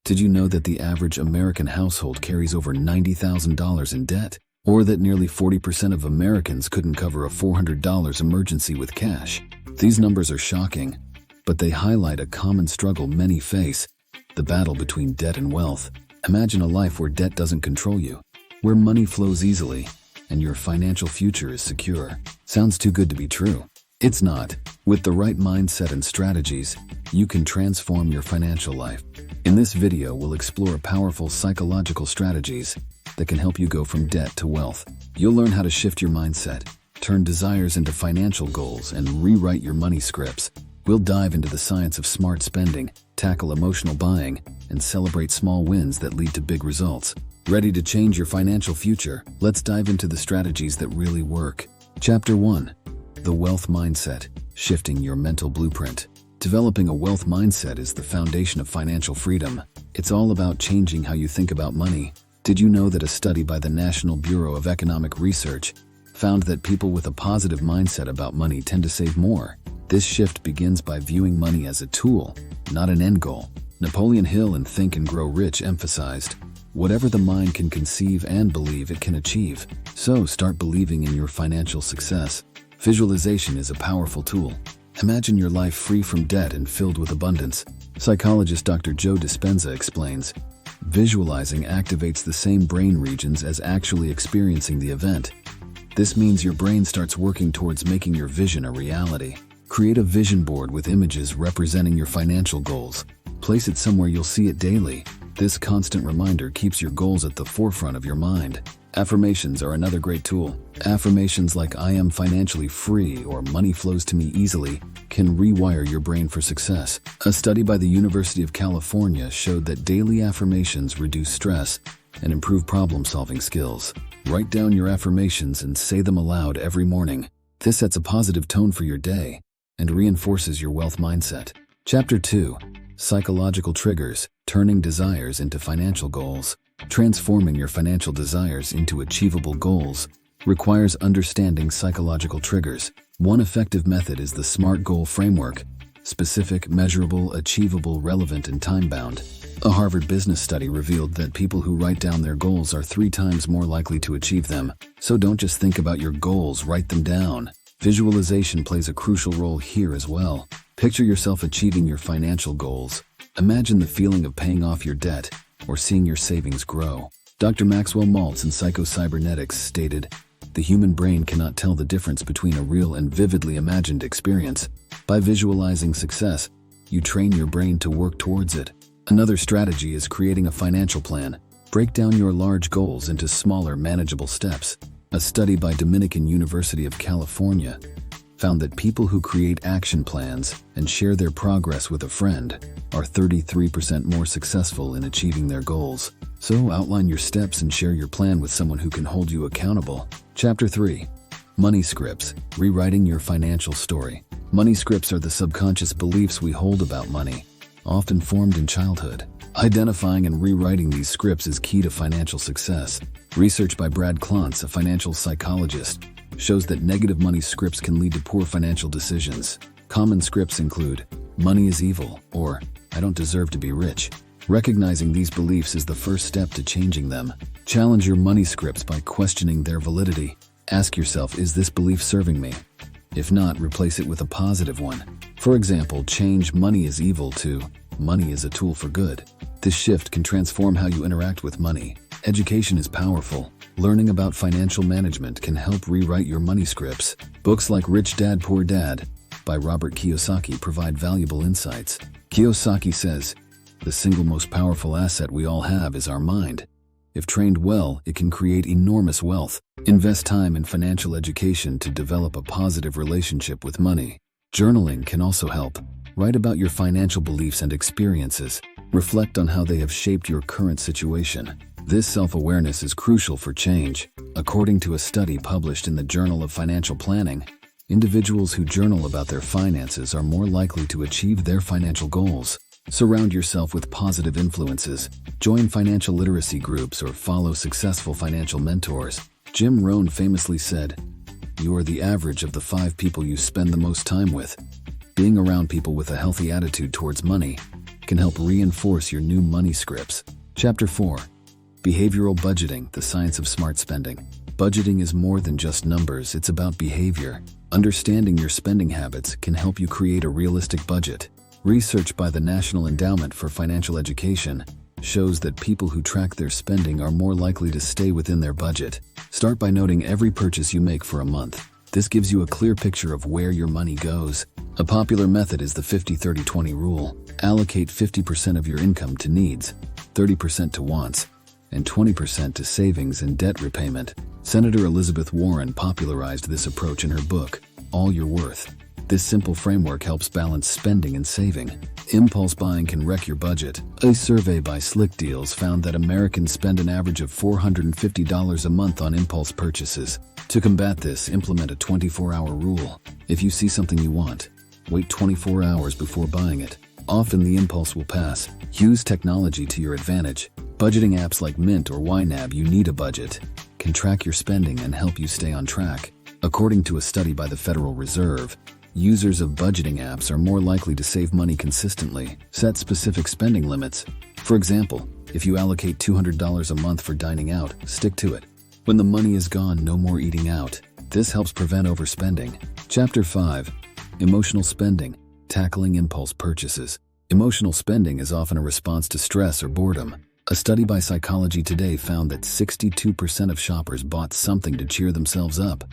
Did you know that the average American household carries over $90,000 in debt? Or that nearly 40% of Americans couldn't cover a $400 emergency with cash? These numbers are shocking, but they highlight a common struggle many face: the battle between debt and wealth. Imagine a life where debt doesn't control you, where money flows easily, and your financial future is secure. Sounds too good to be true. It's not. With the right mindset and strategies, you can transform your financial life. In this video, we'll explore powerful psychological strategies that can help you go from debt to wealth. You'll learn how to shift your mindset, turn desires into financial goals, and rewrite your money scripts. We'll dive into the science of smart spending, tackle emotional buying, and celebrate small wins that lead to big results. Ready to change your financial future? Let's dive into the strategies that really work. Chapter 1. The Wealth Mindset: Shifting Your Mental Blueprint. Developing a wealth mindset is the foundation of financial freedom. It's all about changing how you think about money. Did you know that a study by the National Bureau of Economic Research found that people with a positive mindset about money tend to save more? This shift begins by viewing money as a tool, not an end goal. Napoleon Hill in Think and Grow Rich emphasized, "Whatever the mind can conceive and believe, it can achieve." So start believing in your financial success. Visualization is a powerful tool. Imagine your life free from debt and filled with abundance. Psychologist Dr. Joe Dispenza explains, visualizing activates the same brain regions as actually experiencing the event. This means your brain starts working towards making your vision a reality. Create a vision board with images representing your financial goals. Place it somewhere you'll see it daily. This constant reminder keeps your goals at the forefront of your mind. Affirmations are another great tool. Affirmations like "I am financially free" or "money flows to me easily" can rewire your brain for success. A study by the University of California showed that daily affirmations reduce stress and improve problem-solving skills. Write down your affirmations and say them aloud every morning. This sets a positive tone for your day and reinforces your wealth mindset. Chapter 2. Psychological Triggers: Turning Desires into Financial Goals. Transforming your financial desires into achievable goals requires understanding psychological triggers. One effective method is the SMART goal framework: specific, measurable, achievable, relevant, and time-bound. A Harvard business study revealed that people who write down their goals are 3 times more likely to achieve them. So don't just think about your goals, write them down. Visualization plays a crucial role here as well. Picture yourself achieving your financial goals. Imagine the feeling of paying off your debt or seeing your savings grow. Dr. Maxwell Maltz in Psycho-Cybernetics stated, "The human brain cannot tell the difference between a real and vividly imagined experience. By visualizing success, you train your brain to work towards it." Another strategy is creating a financial plan. Break down your large goals into smaller, manageable steps. A study by Dominican University of California found that people who create action plans and share their progress with a friend are 33% more successful in achieving their goals. So outline your steps and share your plan with someone who can hold you accountable. Chapter 3. Money Scripts: Rewriting Your Financial Story. Money scripts are the subconscious beliefs we hold about money, often formed in childhood. Identifying and rewriting these scripts is key to financial success. Research by Brad Klontz, a financial psychologist, shows that negative money scripts can lead to poor financial decisions. Common scripts include, "Money is evil," or "I don't deserve to be rich." Recognizing these beliefs is the first step to changing them. Challenge your money scripts by questioning their validity. Ask yourself, is this belief serving me? If not, replace it with a positive one. For example, change "money is evil" to "money is a tool for good." This shift can transform how you interact with money. Education is powerful. Learning about financial management can help rewrite your money scripts. Books like Rich Dad, Poor Dad by Robert Kiyosaki provide valuable insights. Kiyosaki says, "The single most powerful asset we all have is our mind. If trained well, it can create enormous wealth." Invest time in financial education to develop a positive relationship with money. Journaling can also help. Write about your financial beliefs and experiences. Reflect on how they have shaped your current situation. This self-awareness is crucial for change. According to a study published in the Journal of Financial Planning, individuals who journal about their finances are more likely to achieve their financial goals. Surround yourself with positive influences. Join financial literacy groups or follow successful financial mentors. Jim Rohn famously said, "You are the average of the 5 people you spend the most time with." Being around people with a healthy attitude towards money can help reinforce your new money scripts. Chapter 4. Behavioral Budgeting, the Science of Smart Spending. Budgeting is more than just numbers, it's about behavior. Understanding your spending habits can help you create a realistic budget. Research by the National Endowment for Financial Education shows that people who track their spending are more likely to stay within their budget. Start by noting every purchase you make for a month. This gives you a clear picture of where your money goes. A popular method is the 50-30-20 rule. Allocate 50% of your income to needs, 30% to wants, and 20% to savings and debt repayment. Senator Elizabeth Warren popularized this approach in her book, All You're Worth. This simple framework helps balance spending and saving. Impulse buying can wreck your budget. A survey by Slick Deals found that Americans spend an average of $450 a month on impulse purchases. To combat this, implement a 24-hour rule. If you see something you want, wait 24 hours before buying it. Often the impulse will pass. Use technology to your advantage. Budgeting apps like Mint or YNAB, You Need a Budget, can track your spending and help you stay on track. According to a study by the Federal Reserve, users of budgeting apps are more likely to save money consistently. Set specific spending limits. For example, if you allocate $200 a month for dining out, stick to it. When the money is gone, no more eating out. This helps prevent overspending. Chapter 5. Emotional Spending, Tackling Impulse Purchases. Emotional spending is often a response to stress or boredom. A study by Psychology Today found that 62% of shoppers bought something to cheer themselves up.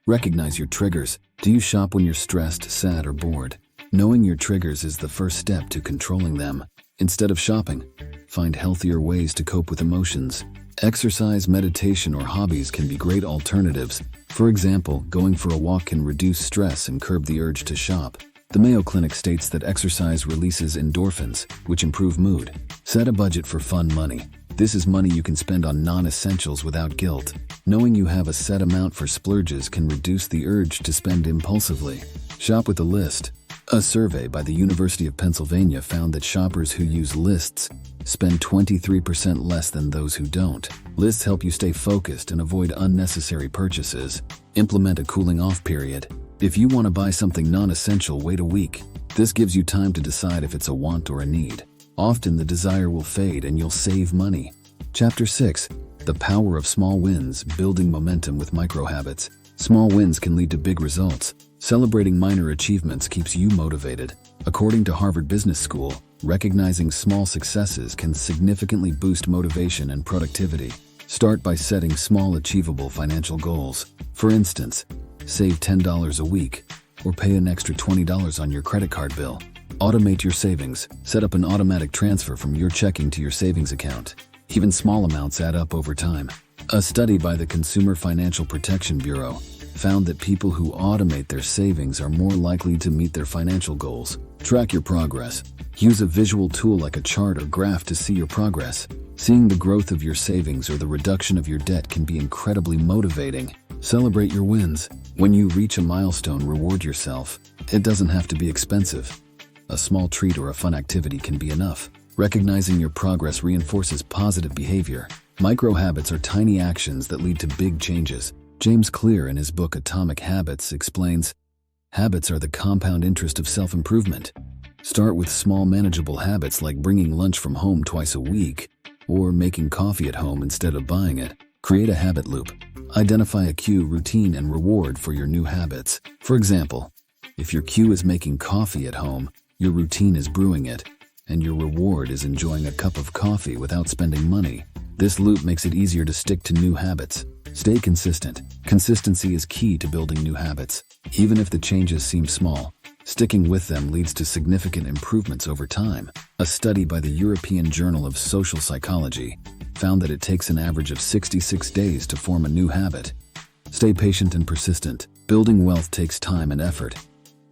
Recognize your triggers. Do you shop when you're stressed, sad, or bored? Knowing your triggers is the first step to controlling them. Instead of shopping, find healthier ways to cope with emotions. Exercise, meditation, or hobbies can be great alternatives. For example, going for a walk can reduce stress and curb the urge to shop. The Mayo Clinic states that exercise releases endorphins, which improve mood. Set a budget for fun money. This is money you can spend on non-essentials without guilt. Knowing you have a set amount for splurges can reduce the urge to spend impulsively. Shop with a list. A survey by the University of Pennsylvania found that shoppers who use lists spend 23% less than those who don't. Lists help you stay focused and avoid unnecessary purchases. Implement a cooling off period. If you want to buy something non-essential, wait a week. This gives you time to decide if it's a want or a need. Often the desire will fade and you'll save money. Chapter 6. The Power of Small Wins, Building Momentum with Micro-Habits. Small wins can lead to big results. Celebrating minor achievements keeps you motivated. According to Harvard Business School, recognizing small successes can significantly boost motivation and productivity. Start by setting small, achievable financial goals. For instance, save $10 a week or pay an extra $20 on your credit card bill. Automate your savings. Set up an automatic transfer from your checking to your savings account. Even small amounts add up over time. A study by the Consumer Financial Protection Bureau found that people who automate their savings are more likely to meet their financial goals. Track your progress. Use a visual tool like a chart or graph to see your progress. Seeing the growth of your savings or the reduction of your debt can be incredibly motivating. Celebrate your wins. When you reach a milestone, reward yourself. It doesn't have to be expensive. A small treat or a fun activity can be enough. Recognizing your progress reinforces positive behavior. Micro-habits are tiny actions that lead to big changes. James Clear, in his book Atomic Habits, explains, habits are the compound interest of self-improvement. Start with small, manageable habits like bringing lunch from home twice a week or making coffee at home instead of buying it. Create a habit loop. Identify a cue, routine, and reward for your new habits. For example, if your cue is making coffee at home, your routine is brewing it, and your reward is enjoying a cup of coffee without spending money. This loop makes it easier to stick to new habits. Stay consistent. Consistency is key to building new habits. Even if the changes seem small, sticking with them leads to significant improvements over time. A study by the European Journal of Social Psychology found that it takes an average of 66 days to form a new habit. Stay patient and persistent. Building wealth takes time and effort,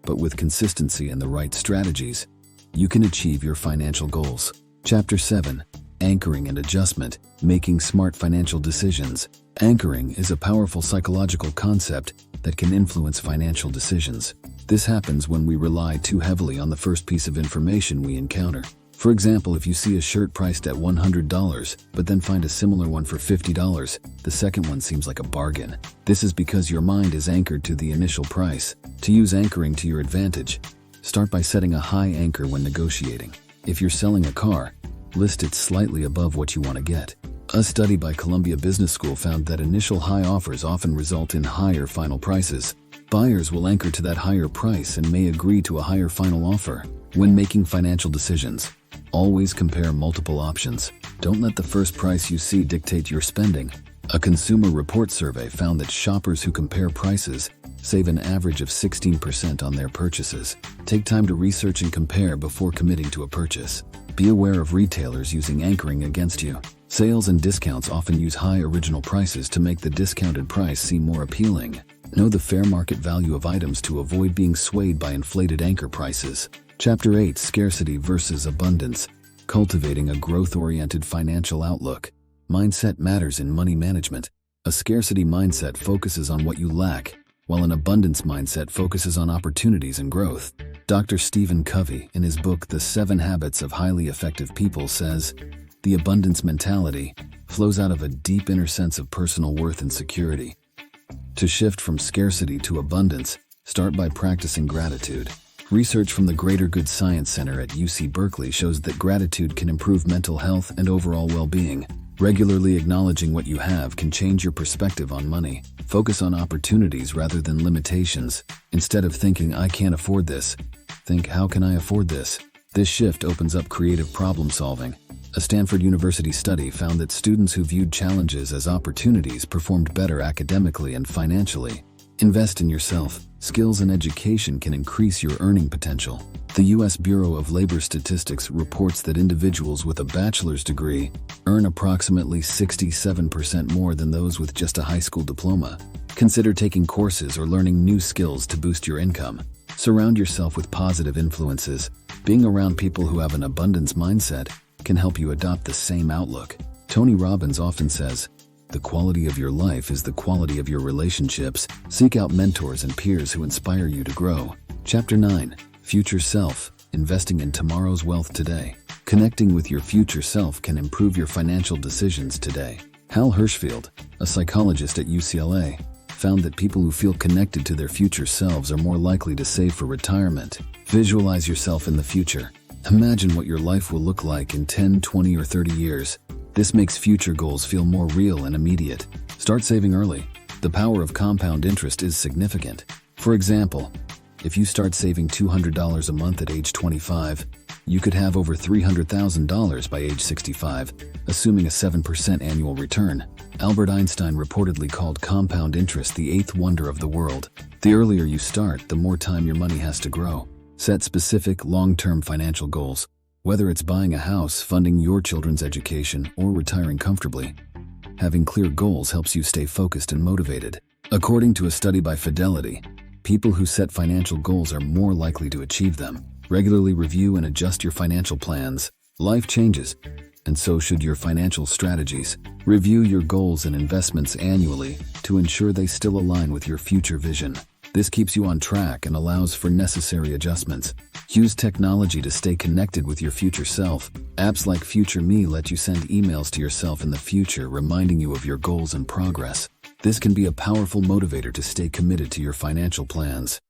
but with consistency and the right strategies, you can achieve your financial goals. Chapter 7. Anchoring and Adjustment, Making Smart Financial Decisions. Anchoring is a powerful psychological concept that can influence financial decisions. This happens when we rely too heavily on the first piece of information we encounter. For example, if you see a shirt priced at $100, but then find a similar one for $50, the second one seems like a bargain. This is because your mind is anchored to the initial price. To use anchoring to your advantage, start by setting a high anchor when negotiating. If you're selling a car, list it slightly above what you want to get. A study by Columbia Business School found that initial high offers often result in higher final prices. Buyers will anchor to that higher price and may agree to a higher final offer. When making financial decisions, always compare multiple options. Don't let the first price you see dictate your spending. A Consumer Reports survey found that shoppers who compare prices save an average of 16% on their purchases. Take time to research and compare before committing to a purchase. Be aware of retailers using anchoring against you. Sales and discounts often use high original prices to make the discounted price seem more appealing. Know the fair market value of items to avoid being swayed by inflated anchor prices. Chapter 8: Scarcity versus Abundance. Cultivating a growth-oriented financial outlook. Mindset matters in money management. A scarcity mindset focuses on what you lack, while an abundance mindset focuses on opportunities and growth. Dr. Stephen Covey, in his book The 7 Habits of Highly Effective People, says, "The abundance mentality flows out of a deep inner sense of personal worth and security." To shift from scarcity to abundance, start by practicing gratitude. Research from the Greater Good Science Center at UC Berkeley shows that gratitude can improve mental health and overall well-being. Regularly acknowledging what you have can change your perspective on money. Focus on opportunities rather than limitations. Instead of thinking, "I can't afford this," think, "How can I afford this?" This shift opens up creative problem solving. A Stanford University study found that students who viewed challenges as opportunities performed better academically and financially. Invest in yourself. Skills and education can increase your earning potential. The U.S. Bureau of Labor Statistics reports that individuals with a bachelor's degree earn approximately 67% more than those with just a high school diploma. Consider taking courses or learning new skills to boost your income. Surround yourself with positive influences. Being around people who have an abundance mindset can help you adopt the same outlook. Tony Robbins often says, "The quality of your life is the quality of your relationships." Seek out mentors and peers who inspire you to grow. Chapter 9: Future Self. Investing in tomorrow's wealth today. Connecting with your future self can improve your financial decisions today. Hal Hershfield, a psychologist at UCLA, found that people who feel connected to their future selves are more likely to save for retirement. Visualize yourself in the future. Imagine what your life will look like in 10, 20, or 30 years. This makes future goals feel more real and immediate. Start saving early. The power of compound interest is significant. For example, if you start saving $200 a month at age 25, you could have over $300,000 by age 65, assuming a 7% annual return. Albert Einstein reportedly called compound interest the 8th wonder of the world. The earlier you start, the more time your money has to grow. Set specific, long-term financial goals. Whether it's buying a house, funding your children's education, or retiring comfortably, having clear goals helps you stay focused and motivated. According to a study by Fidelity, people who set financial goals are more likely to achieve them. Regularly review and adjust your financial plans. Life changes, and so should your financial strategies. Review your goals and investments annually to ensure they still align with your future vision. This keeps you on track and allows for necessary adjustments. Use technology to stay connected with your future self. Apps like Future Me let you send emails to yourself in the future reminding you of your goals and progress. This can be a powerful motivator to stay committed to your financial plans.